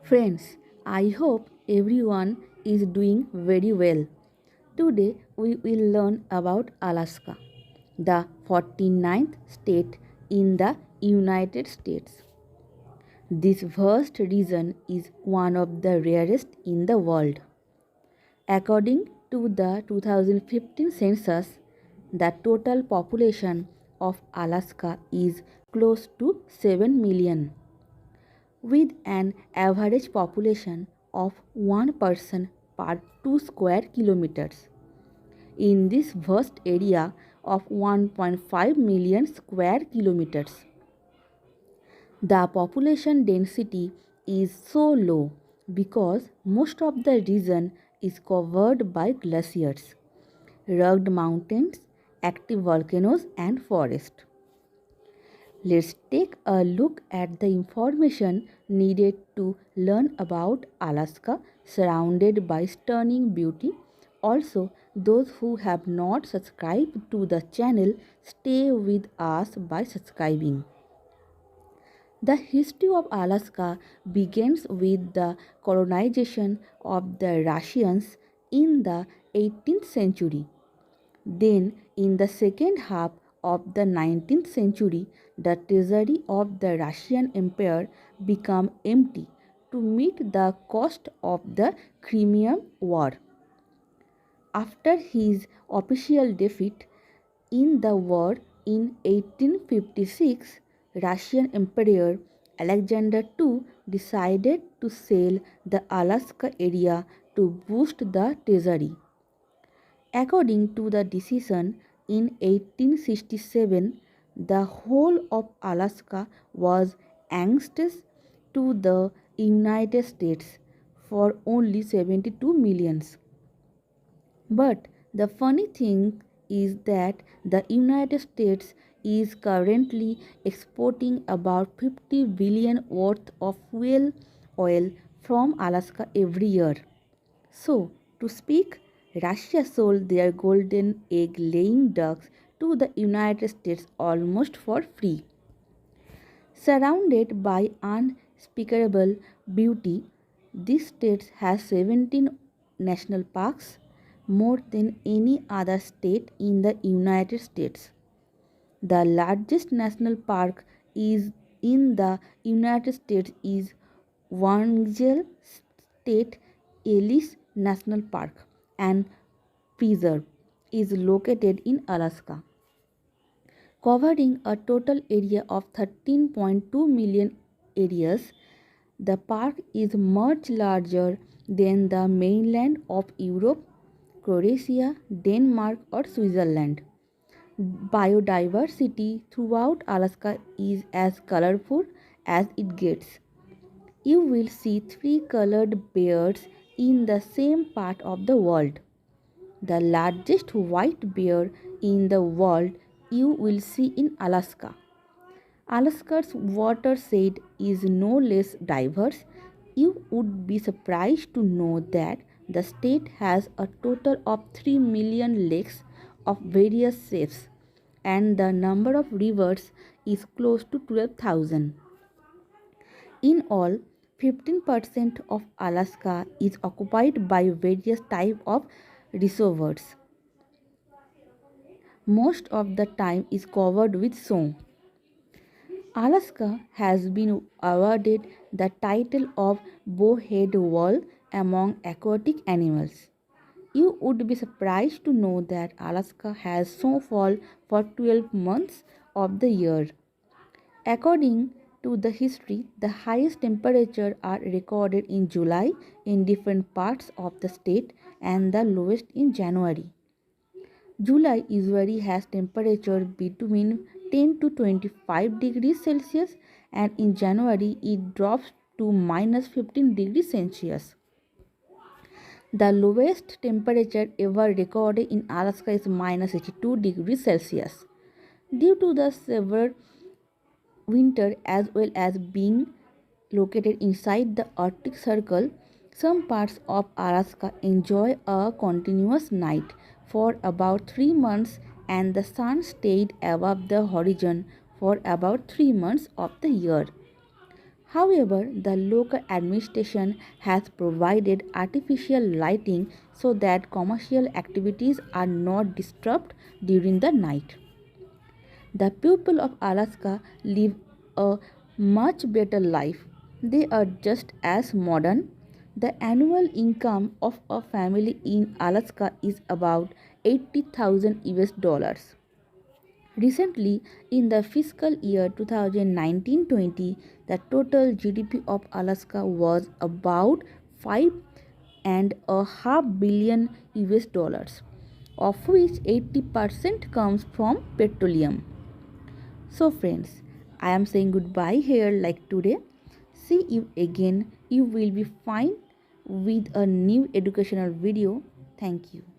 Friends, I hope everyone is doing very well. Today we will learn about Alaska, the 49th state in the United States. This vast region is one of the rarest in the world. According to the 2015 census, the total population of Alaska is close to 7 million, with an average population of one person per 2 square kilometers. In this vast area of 1.5 million square kilometers, the population density is so low because most of the region is covered by glaciers, rugged mountains, active volcanoes, and forests. Let's take a look at the information needed to learn about Alaska, surrounded by stunning beauty. Also, those who have not subscribed to the channel, stay with us by subscribing. The history of Alaska begins with the colonization of the Russians in the 18th century. Then, in the second half of the 19th century, the treasury of the Russian Empire became empty to meet the cost of the Crimean War. After his official defeat in the war in 1856, Russian Emperor Alexander II decided to sell the Alaska area to boost the treasury. According to the decision in 1867, the whole of Alaska was annexed to the United States for only 72 millions. But the funny thing is that the United States is currently exporting about 50 billion worth of fuel oil from Alaska every year. So, to speak, Russia sold their golden egg laying ducks to the United States almost for free. Surrounded by unspeakable beauty, this state has 17 national parks, more than any other state in the United States. The largest national park is in the United States is Wrangell State Ellis National Park and Preserve is located in Alaska, covering a total area of 13.2 million areas. The park is much larger than the mainland of Europe, Croatia, Denmark, or Switzerland. Biodiversity throughout Alaska is as colorful as it gets. You will see three colored bears in the same part of the world. The largest white bear in the world you will see in Alaska. Alaska's watershed is no less diverse. You would be surprised to know that the state has a total of 3 million lakes of various shapes, and the number of rivers is close to 12,000. In all, 15% of Alaska is occupied by various types of reservoirs. Most of the time is covered with snow. Alaska has been awarded the title of bowhead whale among aquatic animals. You would be surprised to know that Alaska has snowfall for 12 months of the year. According to the history, the highest temperatures are recorded in July in different parts of the state and the lowest in January. July usually has temperature between 10 to 25 degrees Celsius, and in January it drops to minus 15 degrees Celsius. The lowest temperature ever recorded in Alaska is minus 82 degrees Celsius. Due to the severe winter as well as being located inside the Arctic Circle, some parts of Alaska enjoy a continuous night for about 3 months, and the sun stayed above the horizon for about 3 months of the year. However, the local administration has provided artificial lighting so that commercial activities are not disturbed during the night. The people of Alaska live a much better life. They are just as modern. The annual income of a family in Alaska is about 80,000 US dollars. Recently, in the fiscal year 2019-20, the total GDP of Alaska was about 5.5 billion US dollars, of which 80% comes from petroleum. So, friends, I am saying goodbye here like today. See you again. You will be fine with a new educational video. Thank you.